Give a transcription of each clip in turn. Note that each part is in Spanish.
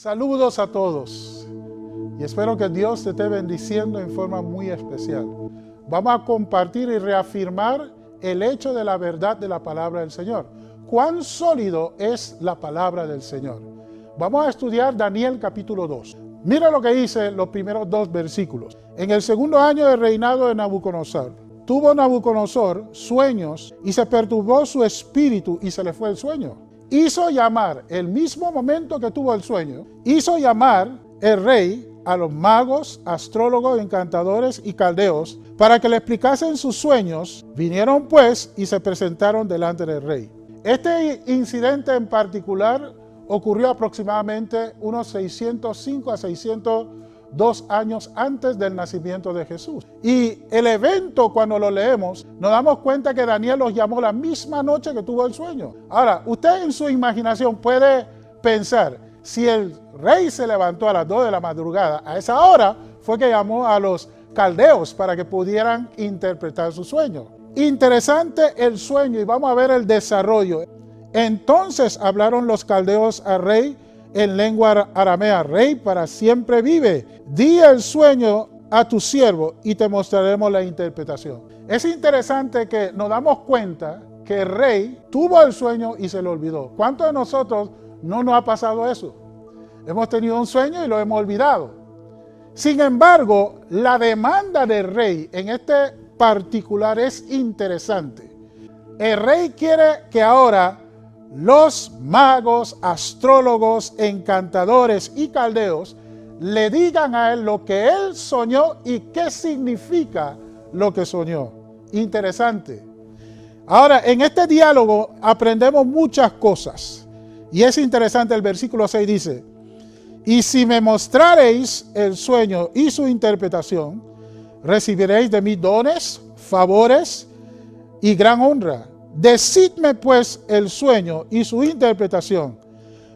Saludos a todos y espero que Dios te esté bendiciendo en forma muy especial. Vamos a compartir y reafirmar el hecho de la verdad de la palabra del Señor. ¿Cuán sólido es la palabra del Señor? Vamos a estudiar Daniel capítulo 2. Mira lo que dice los primeros dos versículos. En el segundo año del reinado de Nabucodonosor, tuvo Nabucodonosor sueños y se perturbó su espíritu y se le fue el sueño. Hizo llamar, el mismo momento que tuvo el sueño, hizo llamar el rey a los magos, astrólogos, encantadores y caldeos para que le explicasen sus sueños. Vinieron pues y se presentaron delante del rey. Este incidente en particular ocurrió aproximadamente unos 605 a 602 años antes del nacimiento de Jesús. Y el evento, cuando lo leemos, nos damos cuenta que Daniel los llamó la misma noche que tuvo el sueño. Ahora, usted en su imaginación puede pensar, si el rey se levantó a las 2 de la madrugada, a esa hora fue que llamó a los caldeos para que pudieran interpretar su sueño. Interesante el sueño y vamos a ver el desarrollo. Entonces hablaron los caldeos al rey en lengua aramea: Rey, para siempre vive. Di el sueño a tu siervo y te mostraremos la interpretación. Es interesante que nos damos cuenta que el rey tuvo el sueño y se lo olvidó. ¿Cuántos de nosotros no nos ha pasado eso? Hemos tenido un sueño y lo hemos olvidado. Sin embargo, la demanda del rey en este particular es interesante. El rey quiere que ahora los magos, astrólogos, encantadores y caldeos le digan a él lo que él soñó y qué significa lo que soñó. Interesante. Ahora, en este diálogo aprendemos muchas cosas. Y es interesante, el versículo 6 dice: y si me mostrareis el sueño y su interpretación, recibiréis de mí dones, favores y gran honra. Decidme pues el sueño y su interpretación.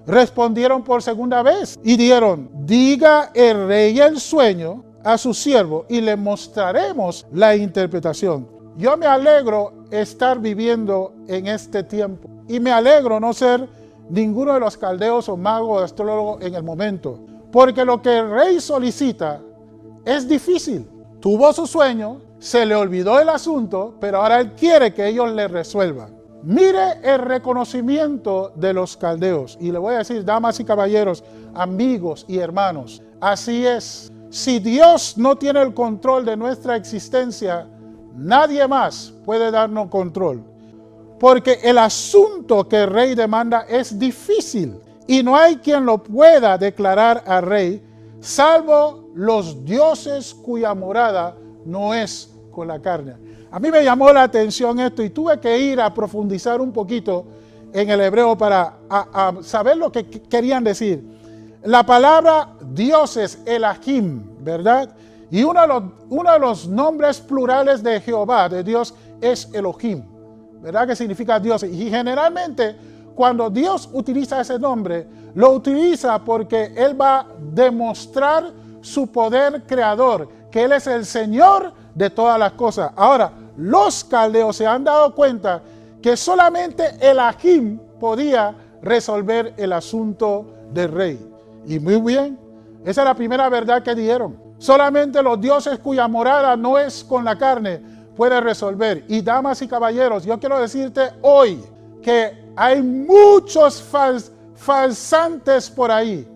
Respondieron por segunda vez y dijeron: diga el rey el sueño a su siervo y le mostraremos la interpretación. Yo me alegro estar viviendo en este tiempo y me alegro no ser ninguno de los caldeos o magos o astrólogos en el momento, porque lo que el rey solicita es difícil. Tuvo su sueño, se le olvidó el asunto, pero ahora él quiere que ellos le resuelvan. Mire el reconocimiento de los caldeos. Y le voy a decir, damas y caballeros, amigos y hermanos, así es. Si Dios no tiene el control de nuestra existencia, nadie más puede darnos control. Porque el asunto que el rey demanda es difícil y no hay quien lo pueda declarar al rey, salvo los dioses cuya morada no es con la carne. A mí me llamó la atención esto y tuve que ir a profundizar un poquito en el hebreo para saber lo que querían decir. La palabra Dios es Elohim, ¿verdad? Y uno de los nombres plurales de Jehová, de Dios, es Elohim, ¿verdad? Que significa Dios. Y generalmente cuando Dios utiliza ese nombre, lo utiliza porque Él va a demostrar su poder creador, que Él es el Señor de todas las cosas. Ahora, los caldeos se han dado cuenta que solamente Elohim podía resolver el asunto del rey. Y muy bien, esa es la primera verdad que dieron. Solamente los dioses cuya morada no es con la carne puede resolver. Y damas y caballeros, yo quiero decirte hoy que hay muchos falsantes por ahí,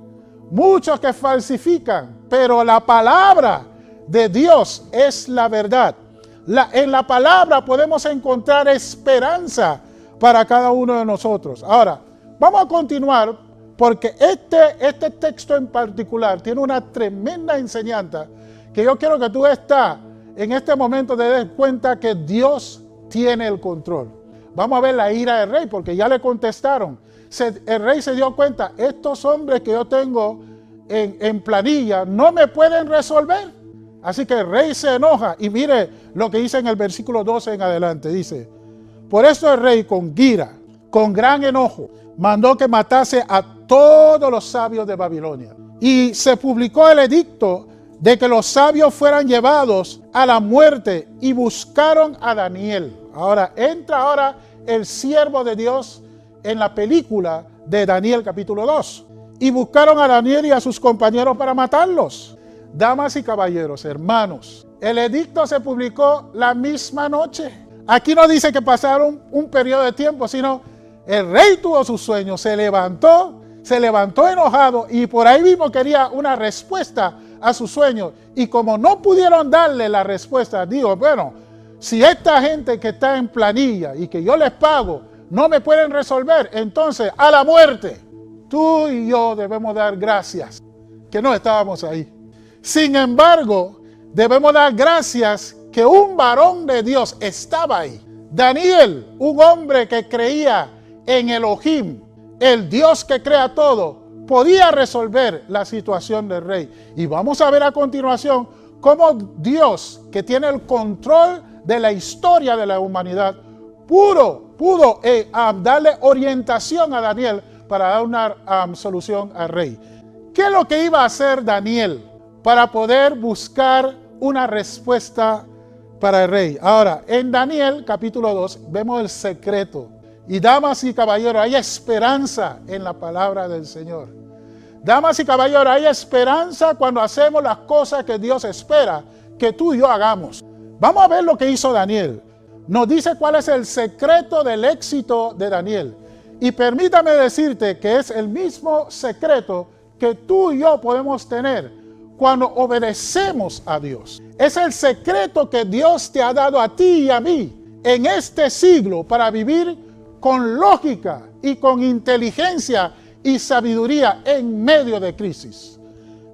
muchos que falsifican, pero la palabra de Dios es la verdad. En la palabra podemos encontrar esperanza para cada uno de nosotros. Ahora, vamos a continuar porque este texto en particular tiene una tremenda enseñanza que yo quiero que tú en este momento te des cuenta que Dios tiene el control. Vamos a ver la ira del rey porque ya le contestaron. El rey se dio cuenta, estos hombres que yo tengo en planilla no me pueden resolver. Así que el rey se enoja y mire lo que dice en el versículo 12 en adelante. Dice: por eso el rey con ira, con gran enojo, mandó que matase a todos los sabios de Babilonia. Y se publicó el edicto de que los sabios fueran llevados a la muerte y buscaron a Daniel. Ahora entra el siervo de Dios en la película de Daniel capítulo 2. y buscaron a Daniel y a sus compañeros para matarlos. Damas y caballeros, hermanos, el edicto se publicó la misma noche. Aquí no dice que pasaron un periodo de tiempo, sino el rey tuvo sus sueños, se levantó enojado y por ahí mismo quería una respuesta a sus sueños. Y como no pudieron darle la respuesta, digo, bueno, si esta gente que está en planilla y que yo les pago no me pueden resolver, entonces a la muerte. Tú y yo debemos dar gracias que no estábamos ahí. Sin embargo, debemos dar gracias que un varón de Dios estaba ahí. Daniel, un hombre que creía en Elohim, el Dios que crea todo, podía resolver la situación del rey. Y vamos a ver a continuación cómo Dios, que tiene el control de la historia de la humanidad, pudo darle orientación a Daniel para dar una solución al rey. ¿Qué es lo que iba a hacer Daniel para poder buscar una respuesta para el rey? Ahora, en Daniel capítulo 2 vemos el secreto. Y damas y caballeros, hay esperanza en la palabra del Señor. Damas y caballeros, hay esperanza cuando hacemos las cosas que Dios espera que tú y yo hagamos. Vamos a ver lo que hizo Daniel. Nos dice cuál es el secreto del éxito de Daniel. Y permítame decirte que es el mismo secreto que tú y yo podemos tener cuando obedecemos a Dios. Es el secreto que Dios te ha dado a ti y a mí en este siglo para vivir con lógica y con inteligencia y sabiduría en medio de crisis.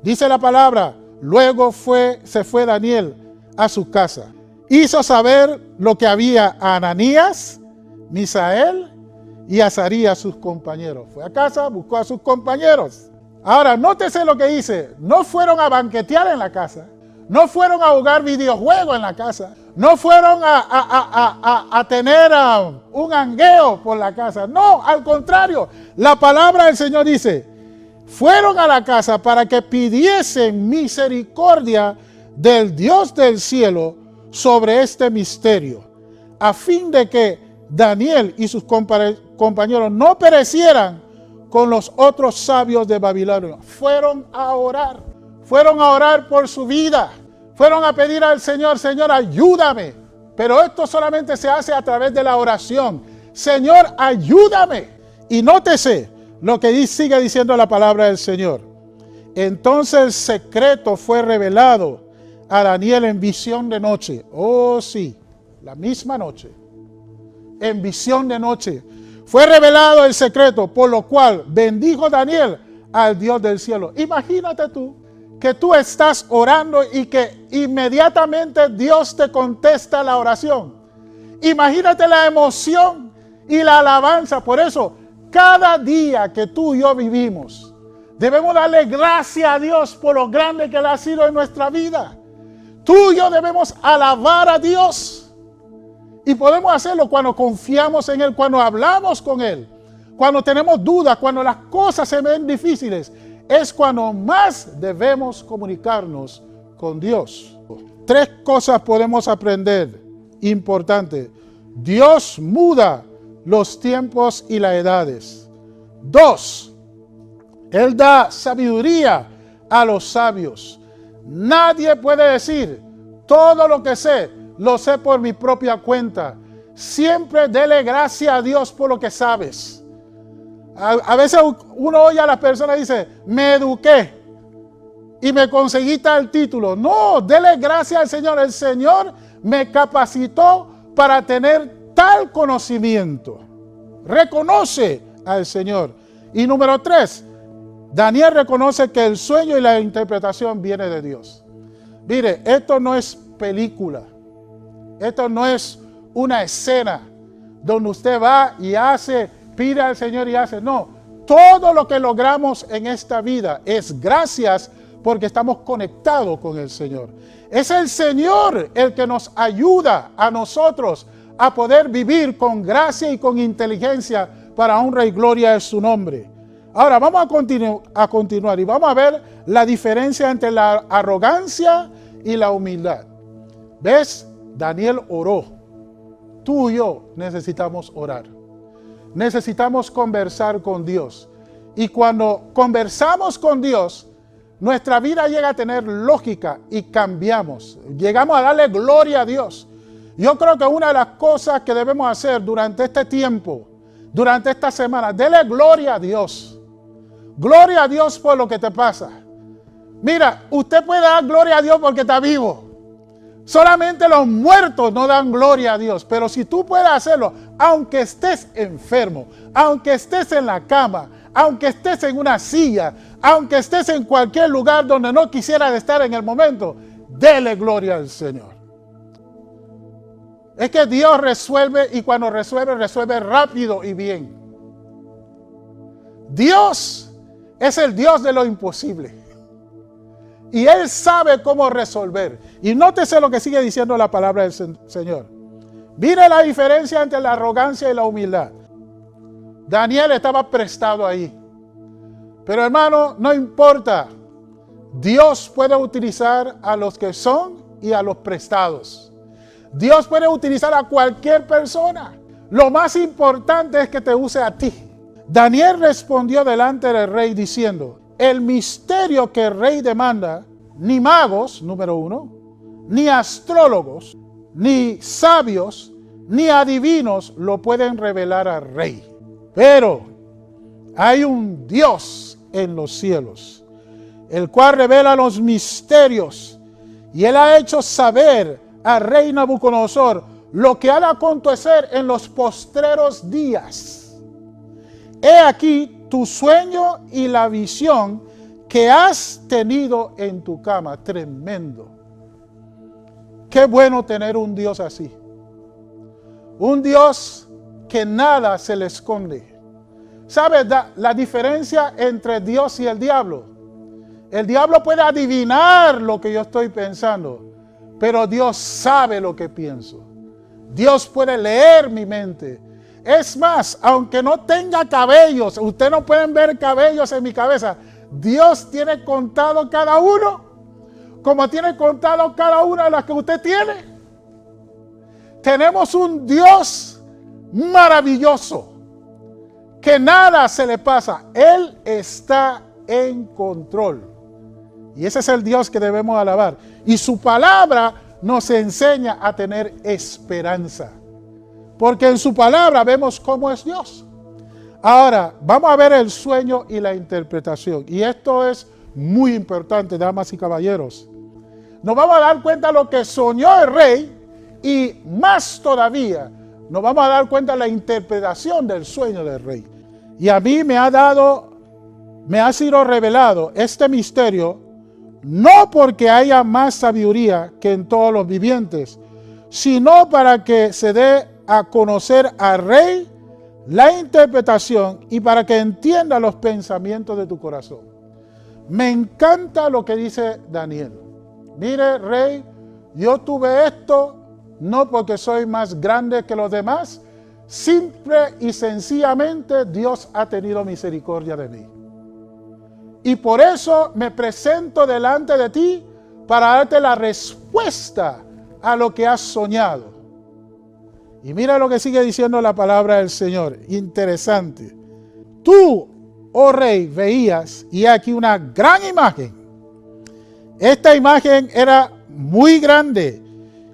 Dice la palabra, luego se fue Daniel a su casa. Hizo saber lo que había a Ananías, Misael y Azarías, sus compañeros. Fue a casa, buscó a sus compañeros. Ahora, nótese lo que dice. No fueron a banquetear en la casa. No fueron a jugar videojuegos en la casa. No fueron a tener un hangueo por la casa. No, al contrario. La palabra del Señor dice, fueron a la casa para que pidiesen misericordia del Dios del cielo sobre este misterio, a fin de que Daniel y sus compañeros no perecieran con los otros sabios de Babilonia. Fueron a orar por su vida. Fueron a pedir al Señor, Señor, ayúdame. Pero esto solamente se hace a través de la oración. Señor, ayúdame. Y nótese lo que sigue diciendo la palabra del Señor. Entonces el secreto fue revelado a Daniel en visión de noche. Oh, sí, la misma noche. En visión de noche. Fue revelado el secreto, por lo cual bendijo Daniel al Dios del cielo. Imagínate tú que tú estás orando y que inmediatamente Dios te contesta la oración. Imagínate la emoción y la alabanza. Por eso, cada día que tú y yo vivimos, debemos darle gracias a Dios por lo grande que Él ha sido en nuestra vida. Tú y yo debemos alabar a Dios. Y podemos hacerlo cuando confiamos en Él, cuando hablamos con Él, cuando tenemos dudas, cuando las cosas se ven difíciles. Es cuando más debemos comunicarnos con Dios. 3 cosas podemos aprender importantes. Dios muda los tiempos y las edades. 2, Él da sabiduría a los sabios. Nadie puede decir, todo lo que sé, lo sé por mi propia cuenta. Siempre dele gracias a Dios por lo que sabes. A veces uno oye a las personas y dice, me eduqué y me conseguí tal título. No, dele gracias al Señor. El Señor me capacitó para tener tal conocimiento. Reconoce al Señor. Y número 3, Daniel reconoce que el sueño y la interpretación viene de Dios. Mire, esto no es película. Esto no es una escena donde usted va y pide al Señor y hace. No, todo lo que logramos en esta vida es gracias porque estamos conectados con el Señor. Es el Señor el que nos ayuda a nosotros a poder vivir con gracia y con inteligencia para honra y gloria de su nombre. Ahora vamos a continuar y vamos a ver la diferencia entre la arrogancia y la humildad. ¿Ves? Daniel oró. Tú y yo necesitamos orar. Necesitamos conversar con Dios. Y cuando conversamos con Dios, nuestra vida llega a tener lógica y cambiamos. Llegamos a darle gloria a Dios. Yo creo que una de las cosas que debemos hacer durante este tiempo, durante esta semana, dele gloria a Dios. Gloria a Dios por lo que te pasa. Mira, usted puede dar gloria a Dios porque está vivo. Solamente los muertos no dan gloria a Dios. Pero si tú puedes hacerlo, aunque estés enfermo, aunque estés en la cama, aunque estés en una silla, aunque estés en cualquier lugar donde no quisieras estar en el momento, dele gloria al Señor. Es que Dios resuelve, y cuando resuelve, resuelve rápido y bien. Dios es el Dios de lo imposible. Y Él sabe cómo resolver. Y nótese lo que sigue diciendo la palabra del Señor. Mire la diferencia entre la arrogancia y la humildad. Daniel estaba prestado ahí. Pero hermano, no importa. Dios puede utilizar a los que son y a los prestados. Dios puede utilizar a cualquier persona. Lo más importante es que te use a ti. Daniel respondió delante del rey diciendo: el misterio que el rey demanda, ni magos, número 1, ni astrólogos, ni sabios, ni adivinos lo pueden revelar al rey. Pero hay un Dios en los cielos, el cual revela los misterios, y Él ha hecho saber al rey Nabucodonosor lo que ha de acontecer en los postreros días. He aquí tu sueño y la visión que has tenido en tu cama. Tremendo. Qué bueno tener un Dios así. Un Dios que nada se le esconde. ¿Sabes la diferencia entre Dios y el diablo? El diablo puede adivinar lo que yo estoy pensando, pero Dios sabe lo que pienso. Dios puede leer mi mente. Es más, aunque no tenga cabellos, ustedes no pueden ver cabellos en mi cabeza, Dios tiene contado cada uno, como tiene contado cada una de las que usted tiene. Tenemos un Dios maravilloso, que nada se le pasa. Él está en control. Y ese es el Dios que debemos alabar. Y su palabra nos enseña a tener esperanza. Porque en su palabra vemos cómo es Dios. Ahora, vamos a ver el sueño y la interpretación. Y esto es muy importante, damas y caballeros. Nos vamos a dar cuenta de lo que soñó el rey, y más todavía nos vamos a dar cuenta de la interpretación del sueño del rey. Y a mí me ha sido revelado este misterio, no porque haya más sabiduría que en todos los vivientes, sino para que se dé a conocer al rey la interpretación y para que entienda los pensamientos de tu corazón. Me encanta lo que dice Daniel. Mire, rey, yo tuve esto no porque soy más grande que los demás, simple y sencillamente Dios ha tenido misericordia de mí. Y por eso me presento delante de ti para darte la respuesta a lo que has soñado. Y mira lo que sigue diciendo la palabra del Señor. Interesante. Tú, oh rey, veías, y aquí una gran imagen. Esta imagen era muy grande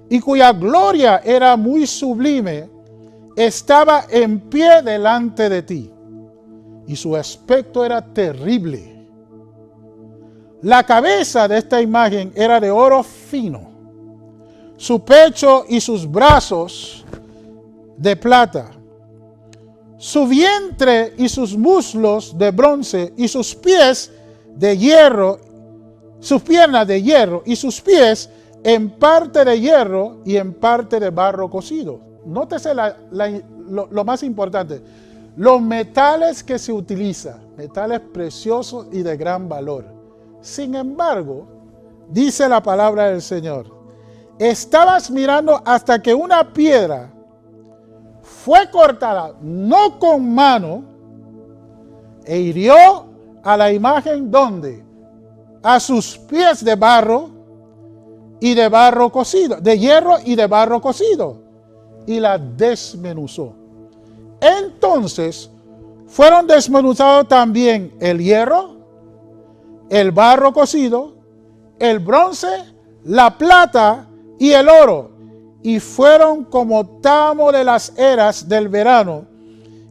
y cuya gloria era muy sublime. Estaba en pie delante de ti, y su aspecto era terrible. La cabeza de esta imagen era de oro fino, su pecho y sus brazos de plata, su vientre y sus muslos de bronce, y sus pies de hierro, sus piernas de hierro, y sus pies en parte de hierro y en parte de barro cocido. Nótese lo más importante, los metales que se utilizan, metales preciosos y de gran valor. Sin embargo, dice la palabra del Señor, estabas mirando hasta que una piedra fue cortada, no con mano, e hirió a la imagen, ¿dónde? A sus pies de barro y de barro cocido, de hierro y de barro cocido, y la desmenuzó. Entonces fueron desmenuzados también el hierro, el barro cocido, el bronce, la plata y el oro, y fueron como tamo de las eras del verano,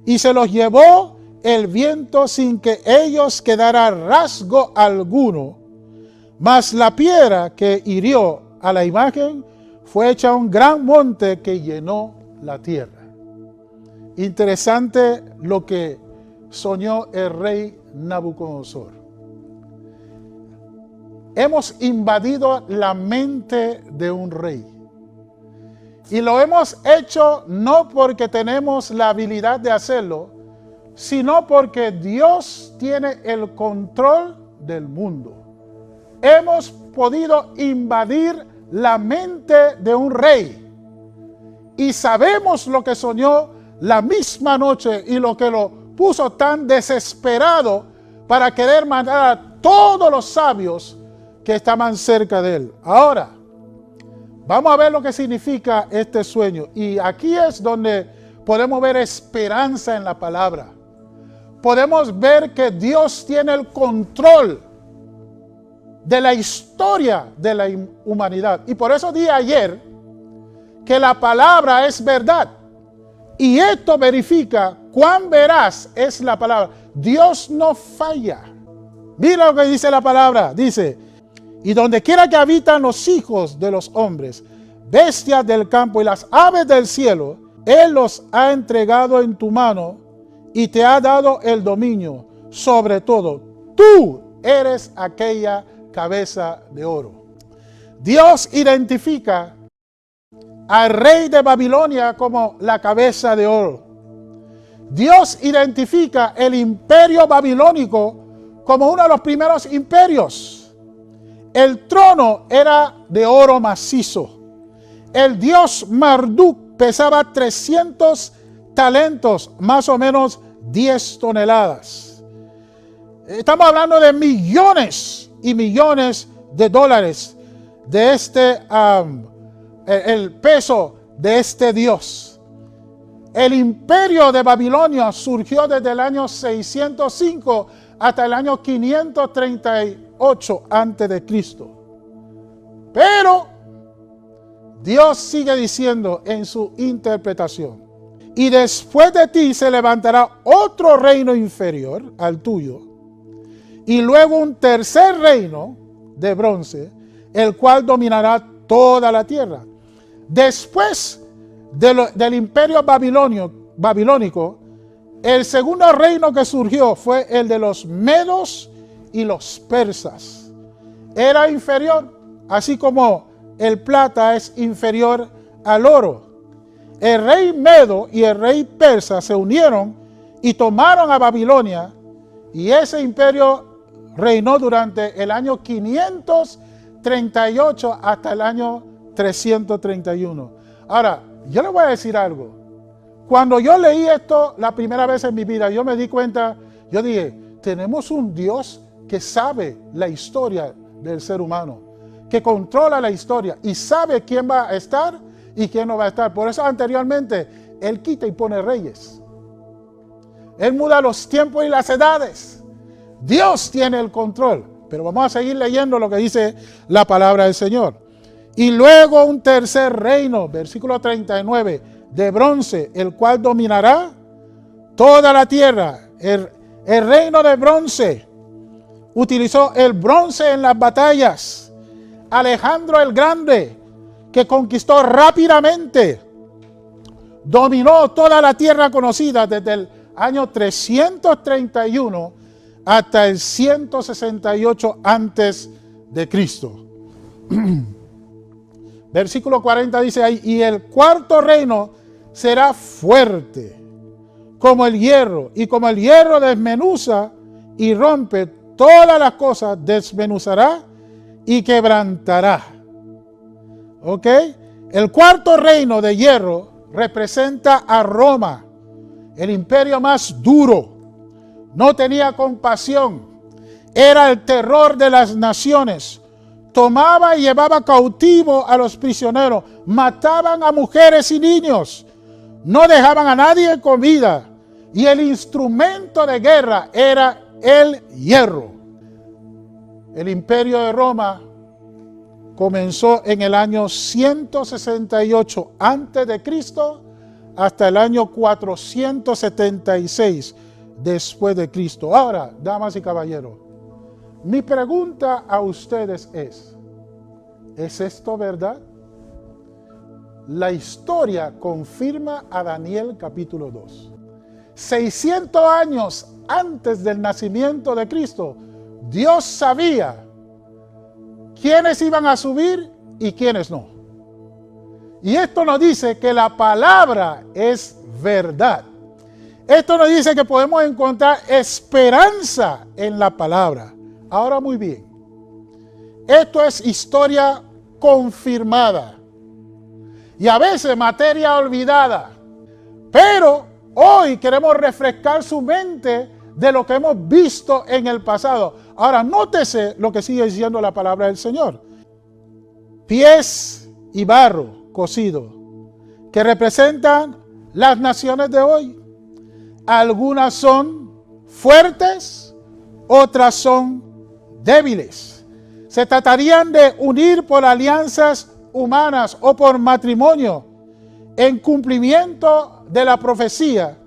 y se los llevó el viento sin que ellos quedara rasgo alguno. Mas la piedra que hirió a la imagen fue hecha un gran monte que llenó la tierra. Interesante lo que soñó el rey Nabucodonosor. Hemos invadido la mente de un rey. Y lo hemos hecho no porque tenemos la habilidad de hacerlo, sino porque Dios tiene el control del mundo. Hemos podido invadir la mente de un rey. Y sabemos lo que soñó la misma noche y lo que lo puso tan desesperado para querer matar a todos los sabios que estaban cerca de él. Ahora, vamos a ver lo que significa este sueño. Y aquí es donde podemos ver esperanza en la palabra. Podemos ver que Dios tiene el control de la historia de la humanidad. Y por eso dije ayer que la palabra es verdad. Y esto verifica cuán veraz es la palabra. Dios no falla. Mira lo que dice la palabra. Dice: y donde quiera que habitan los hijos de los hombres, bestias del campo y las aves del cielo, Él los ha entregado en tu mano y te ha dado el dominio sobre todo. Tú eres aquella cabeza de oro. Dios identifica al rey de Babilonia como la cabeza de oro. Dios identifica el imperio babilónico como uno de los primeros imperios. El trono era de oro macizo. El dios Marduk pesaba 300 talentos, más o menos 10 toneladas. Estamos hablando de millones y millones de dólares de el peso de este dios. El imperio de Babilonia surgió desde el año 605 hasta el año 538 antes de Cristo. Pero Dios sigue diciendo en su interpretación: y después de ti se levantará otro reino inferior al tuyo, y luego un tercer reino de bronce, el cual dominará toda la tierra. Después del imperio babilónico, el segundo reino que surgió fue el de los medos y los persas. Era inferior, así como el plata es inferior al oro. El rey medo y el rey persa se unieron y tomaron a Babilonia, y ese imperio reinó durante el año 538 hasta el año 331. Ahora, yo le voy a decir algo. Cuando yo leí esto la primera vez en mi vida, yo me di cuenta, yo dije, tenemos un Dios que sabe la historia del ser humano, que controla la historia y sabe quién va a estar y quién no va a estar. Por eso anteriormente, Él quita y pone reyes. Él muda los tiempos y las edades. Dios tiene el control. Pero vamos a seguir leyendo lo que dice la palabra del Señor. Y luego un tercer reino, versículo 39, de bronce, el cual dominará toda la tierra. El reino de bronce utilizó el bronce en las batallas. Alejandro el Grande, que conquistó rápidamente, dominó toda la tierra conocida desde el año 331 hasta el 168 antes de Cristo. Versículo 40 dice ahí: y el cuarto reino será fuerte como el hierro, y como el hierro desmenuza y rompe todas las cosas, desmenuzará y quebrantará. ¿Ok? El cuarto reino de hierro representa a Roma, el imperio más duro. No tenía compasión, era el terror de las naciones. Tomaba y llevaba cautivo a los prisioneros, mataban a mujeres y niños, no dejaban a nadie comida, y el instrumento de guerra era el hierro. El imperio de Roma comenzó en el año 168 a.C. hasta el año 476 después de Cristo. Ahora, damas y caballeros, mi pregunta a ustedes ¿es esto verdad? La historia confirma a Daniel capítulo 2. 600 años antes del nacimiento de Cristo, Dios sabía quiénes iban a subir y quiénes no. Y esto nos dice que la palabra es verdad. Esto nos dice que podemos encontrar esperanza en la palabra. Ahora muy bien, esto es historia confirmada y a veces materia olvidada. Pero hoy queremos refrescar su mente de lo que hemos visto en el pasado. Ahora, nótese lo que sigue diciendo la palabra del Señor. Pies y barro cocido, que representan las naciones de hoy. Algunas son fuertes, otras son débiles. Se tratarían de unir por alianzas humanas o por matrimonio en cumplimiento de la profecía.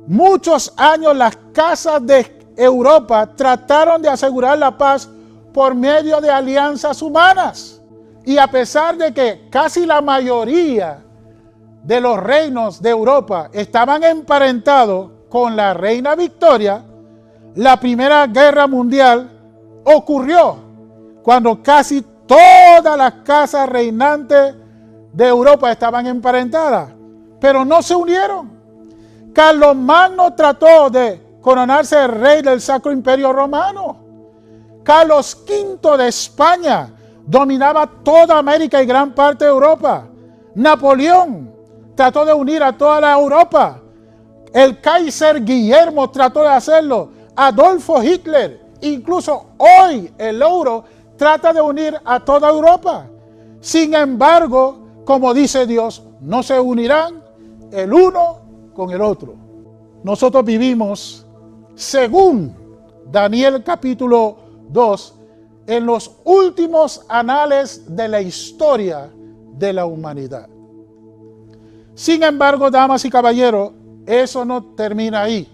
Muchos años las casas de Europa trataron de asegurar la paz por medio de alianzas humanas. Y a pesar de que casi la mayoría de los reinos de Europa estaban emparentados con la reina Victoria, la Primera Guerra Mundial ocurrió cuando casi todas las casas reinantes de Europa estaban emparentadas, pero no se unieron. Carlomagno trató de coronarse rey del Sacro Imperio Romano. Carlos V de España dominaba toda América y gran parte de Europa. Napoleón trató de unir a toda la Europa. El Kaiser Guillermo trató de hacerlo. Adolfo Hitler, incluso hoy el euro trata de unir a toda Europa. Sin embargo, como dice Dios, no se unirán el uno con el otro. Nosotros vivimos, según Daniel capítulo 2, en los últimos anales de la historia de la humanidad. Sin embargo, damas y caballeros, eso no termina ahí.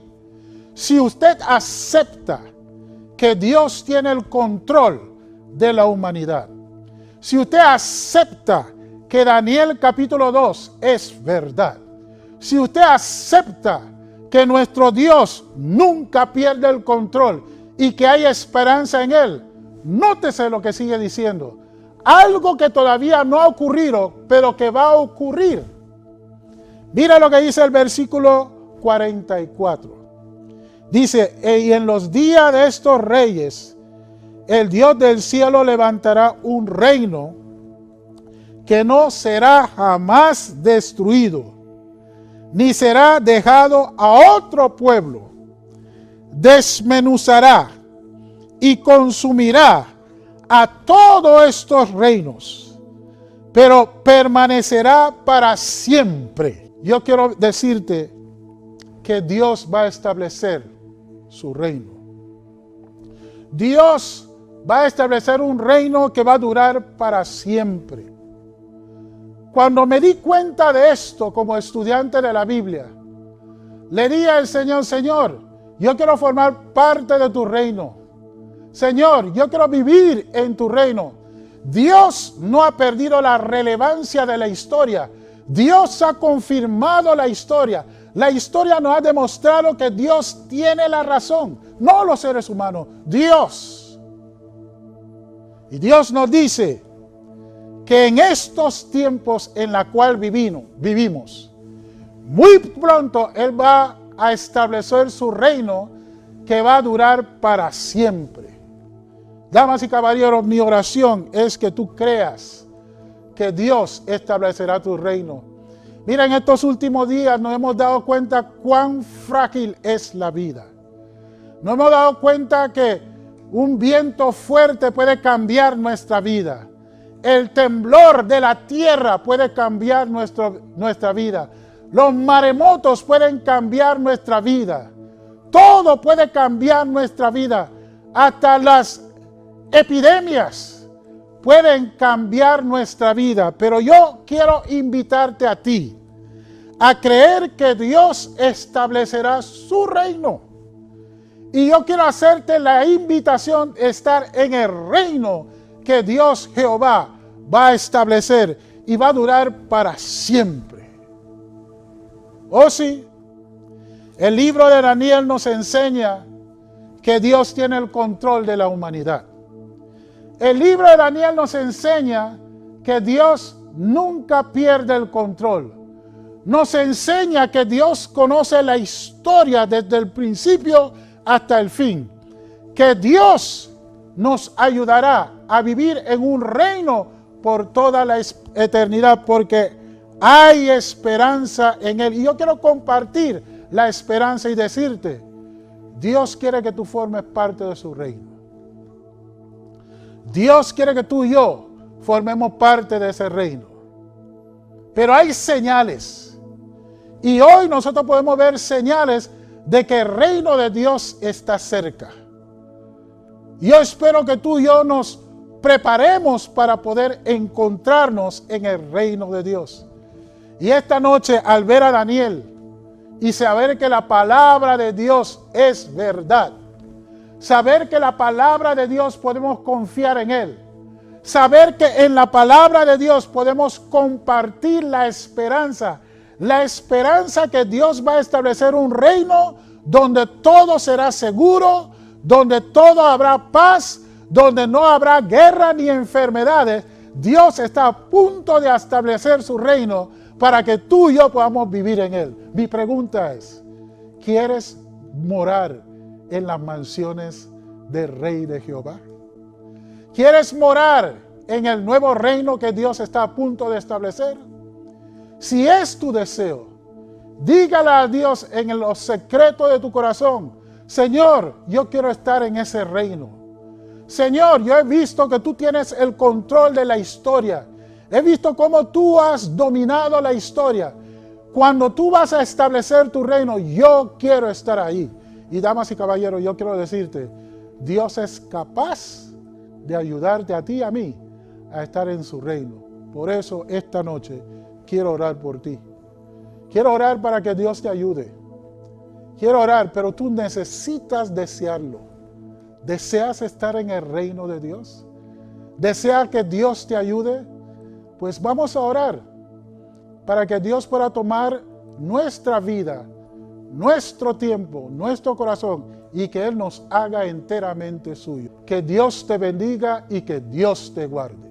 Si usted acepta que Dios tiene el control de la humanidad, si usted acepta que Daniel capítulo 2 es verdad, si usted acepta que nuestro Dios nunca pierde el control y que hay esperanza en Él, nótese lo que sigue diciendo. Algo que todavía no ha ocurrido, pero que va a ocurrir. Mira lo que dice el versículo 44. Dice, y en los días de estos reyes, el Dios del cielo levantará un reino que no será jamás destruido, ni será dejado a otro pueblo. Desmenuzará y consumirá a todos estos reinos, pero permanecerá para siempre. Yo quiero decirte que Dios va a establecer su reino. Dios va a establecer un reino que va a durar para siempre. Cuando me di cuenta de esto como estudiante de la Biblia, le dije al Señor, Señor, yo quiero formar parte de tu reino. Señor, yo quiero vivir en tu reino. Dios no ha perdido la relevancia de la historia. Dios ha confirmado la historia. La historia nos ha demostrado que Dios tiene la razón, no los seres humanos, Dios. Y Dios nos dice que en estos tiempos en la cual vivimos, muy pronto Él va a establecer su reino que va a durar para siempre. Damas y caballeros, mi oración es que tú creas que Dios establecerá tu reino. Mira, en estos últimos días nos hemos dado cuenta cuán frágil es la vida. Nos hemos dado cuenta que un viento fuerte puede cambiar nuestra vida. El temblor de la tierra puede cambiar nuestra vida. Los maremotos pueden cambiar nuestra vida. Todo puede cambiar nuestra vida. Hasta las epidemias pueden cambiar nuestra vida. Pero yo quiero invitarte a ti a creer que Dios establecerá su reino. Y yo quiero hacerte la invitación de estar en el reino que Dios Jehová va a establecer y va a durar para siempre. Oh sí, el libro de Daniel nos enseña que Dios tiene el control de la humanidad. El libro de Daniel nos enseña que Dios nunca pierde el control. Nos enseña que Dios conoce la historia desde el principio hasta el fin. Que Dios nos ayudará a vivir en un reino por toda la eternidad, porque hay esperanza en Él. Y yo quiero compartir la esperanza y decirte, Dios quiere que tú formes parte de su reino. Dios quiere que tú y yo formemos parte de ese reino. Pero hay señales. Y hoy nosotros podemos ver señales de que el reino de Dios está cerca. Yo espero que tú y yo nos preparemos para poder encontrarnos en el reino de Dios. Y esta noche, al ver a Daniel y saber que la palabra de Dios es verdad, saber que la palabra de Dios podemos confiar en Él, saber que en la palabra de Dios podemos compartir la esperanza que Dios va a establecer un reino donde todo será seguro, donde todo habrá paz, donde no habrá guerra ni enfermedades. Dios está a punto de establecer su reino para que tú y yo podamos vivir en Él. Mi pregunta es, ¿quieres morar en las mansiones del Rey de Jehová? ¿Quieres morar en el nuevo reino que Dios está a punto de establecer? Si es tu deseo, dígale a Dios en los secretos de tu corazón, Señor, yo quiero estar en ese reino. Señor, yo he visto que tú tienes el control de la historia. He visto cómo tú has dominado la historia. Cuando tú vas a establecer tu reino, yo quiero estar ahí. Y damas y caballeros, yo quiero decirte, Dios es capaz de ayudarte a ti y a mí a estar en su reino. Por eso esta noche quiero orar por ti. Quiero orar para que Dios te ayude. Quiero orar, pero tú necesitas desearlo. ¿Deseas estar en el reino de Dios? ¿Deseas que Dios te ayude? Pues vamos a orar para que Dios pueda tomar nuestra vida, nuestro tiempo, nuestro corazón y que Él nos haga enteramente suyo. Que Dios te bendiga y que Dios te guarde.